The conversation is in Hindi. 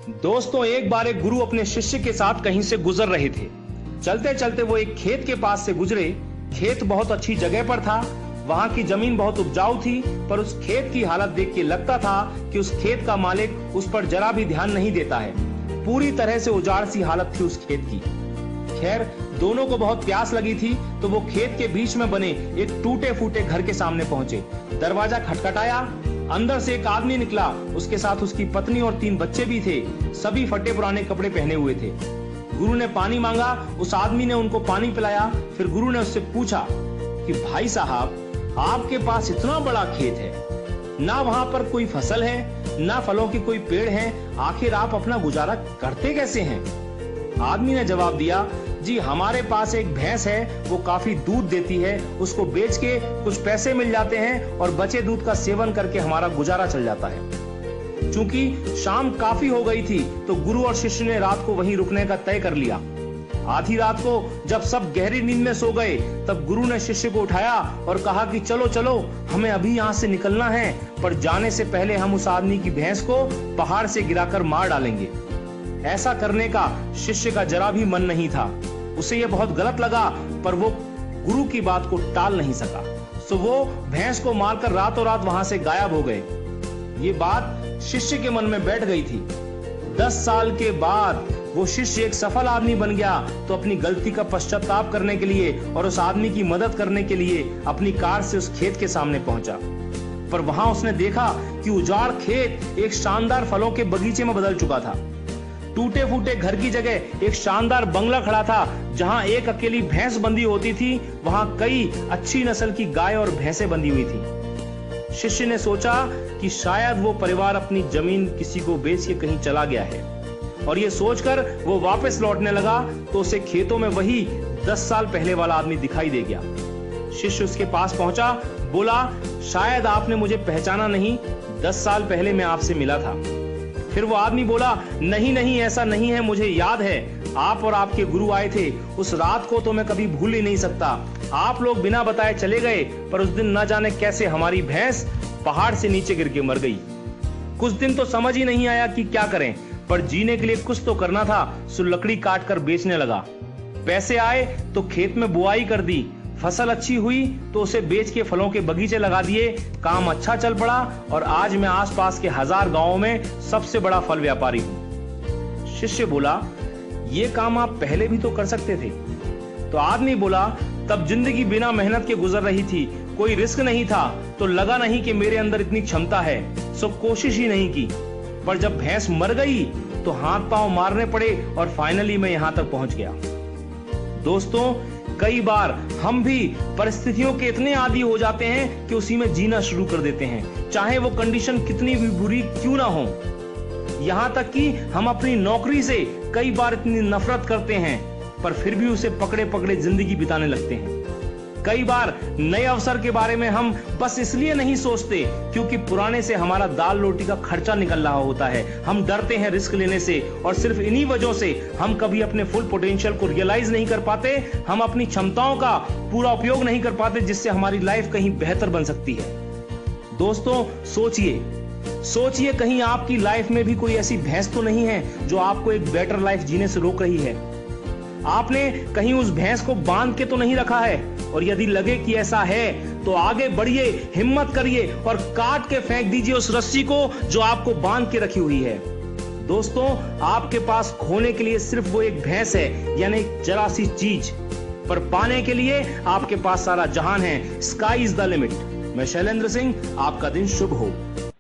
दोस्तों, एक बार एक गुरु अपने शिष्य के साथ कहीं से गुजर रहे थे। चलते चलते वो एक खेत के पास से गुजरे। खेत बहुत अच्छी जगह पर था। वहां की जमीन बहुत उपजाऊ थी, पर उस खेत की हालत देख के लगता था कि उस खेत का मालिक उस पर जरा भी ध्यान नहीं देता है। पूरी तरह से उजाड़ सी हालत थी उस खेत की। खैर, दोनों को बहुत प्यास लगी थी, तो वो खेत के बीच में बने एक टूटे फूटे घर के सामने पहुंचे। दरवाजा खटखटाया। अंदर से एक आदमी निकला। उसके साथ उसकी पत्नी और 3 बच्चे भी थे। सभी फटे पुराने कपड़े पहने हुए थे। गुरु ने पानी मांगा। उस आदमी ने उनको पानी पिलाया। फिर गुरु ने उससे पूछा कि भाई साहब, आपके पास इतना बड़ा खेत है, ना वहां पर कोई फसल है, ना फलों के कोई पेड़ हैं, आखिर आप अपना गुजारा करते कैसे हैं? आदमी ने जवाब दिया, जी हमारे पास एक भैंस है, वो काफी दूध देती है, उसको बेच के कुछ पैसे मिल जाते हैं और बचे दूध का सेवन करके हमारा गुजारा चल जाता है। चूंकि शाम काफी हो गई थी, तो गुरु और शिष्य ने रात को वहीं रुकने का तय कर लिया। आधी रात को जब सब गहरी नींद में सो गए, तब गुरु ने शिष्य को उठाया और कहा कि चलो चलो, हमें अभी यहाँ से निकलना है, पर जाने से पहले हम उस आदमी की भैंस को पहाड़ से गिराकर मार डालेंगे। ऐसा करने का शिष्य का जरा भी मन नहीं था। उसे यह बहुत गलत लगा, पर वो गुरु की बात को टाल नहीं सका। सो वो भैंस को मारकर रातों रात वहां से गायब हो गए। ये बात शिष्य के मन में बैठ गई थी। 10 साल के बाद वो शिष्य एक सफल आदमी बन गया, तो अपनी गलती का पश्चाताप करने के लिए और उस आदमी की मदद करने के लिए अपनी कार से उस खेत के सामने पहुंचा। पर वहां उसने देखा कि उजाड़ खेत एक शानदार फलों के बगीचे में बदल चुका था। टूटे फूटे घर की जगह एक शानदार बंगला खड़ा था। जहां एक अकेली भैंस बंधी होती थी, वहां कई अच्छी नस्ल की गाय और भैंसें बंधी हुई थी। शिष्य ने सोचा कि शायद वो परिवार अपनी जमीन किसी को बेच के कहीं चला गया है, और ये सोचकर वो वापस लौटने लगा, तो उसे खेतों में वही 10 साल पहले वाला आदमी दिखाई दे गया। शिष्य उसके पास पहुंचा, बोला, शायद आपने मुझे पहचाना नहीं, 10 साल पहले मैं आपसे मिला था। फिर वो आदमी बोला, नहीं नहीं, ऐसा नहीं है, मुझे याद है, आप और आपके गुरु आए थे। उस रात को तो मैं कभी भूल ही नहीं सकता। आप लोग बिना बताए चले गए, पर उस दिन न जाने कैसे हमारी भैंस पहाड़ से नीचे गिर के मर गई। कुछ दिन तो समझ ही नहीं आया कि क्या करें, पर जीने के लिए कुछ तो करना था, सो लकड़ी काट कर बेचने लगा। पैसे आए तो खेत में बुआई कर दी। फसल अच्छी हुई तो उसे बेच के फलों के बगीचे लगा दिए। काम अच्छा चल पड़ा और आज मैं आसपास के 1000 गांवों में सबसे बड़ा फल व्यापारी हूं। शिष्य बोला, ये काम आप पहले भी तो कर सकते थे। तो आदमी बोला, तब जिंदगी बिना मेहनत के गुजर रही थी, कोई रिस्क नहीं था, तो लगा नहीं कि मेरे अंदर इतनी क्षमता है, सो कोशिश ही नहीं की। पर जब भैंस मर गई तो हाथ पांव मारने पड़े और फाइनली मैं यहां तक पहुंच गया। दोस्तों, कई बार हम भी परिस्थितियों के इतने आदी हो जाते हैं कि उसी में जीना शुरू कर देते हैं, चाहे वो कंडीशन कितनी भी बुरी क्यों ना हो। यहां तक कि हम अपनी नौकरी से कई बार इतनी नफरत करते हैं, पर फिर भी उसे पकड़े पकड़े जिंदगी बिताने लगते हैं। कई बार नए अवसर के बारे में हम बस इसलिए नहीं सोचते क्योंकि पुराने से हमारा दाल रोटी का खर्चा निकल रहा होता है। हम डरते हैं रिस्क लेने से, और सिर्फ इन्हीं वजहों से हम कभी अपने फुल पोटेंशियल को रियलाइज नहीं कर पाते। हम अपनी क्षमताओं का पूरा उपयोग नहीं कर पाते, जिससे हमारी लाइफ कहीं बेहतर बन सकती है। दोस्तों, सोचिए कहीं आपकी लाइफ में भी कोई ऐसी भैंस तो नहीं है जो आपको एक बेटर लाइफ जीने से रोक रही है। आपने कहीं उस भैंस को बांध के तो नहीं रखा है, और यदि लगे कि ऐसा है तो आगे बढ़िए, हिम्मत करिए और काट के फेंक दीजिए उस रस्सी को जो आपको बांध के रखी हुई है। दोस्तों, आपके पास खोने के लिए सिर्फ वो एक भैंस है, यानी एक जरा सी चीज, पर पाने के लिए आपके पास सारा जहान है। Sky is the limit. मैं शैलेंद्र सिंह, आपका दिन शुभ हो।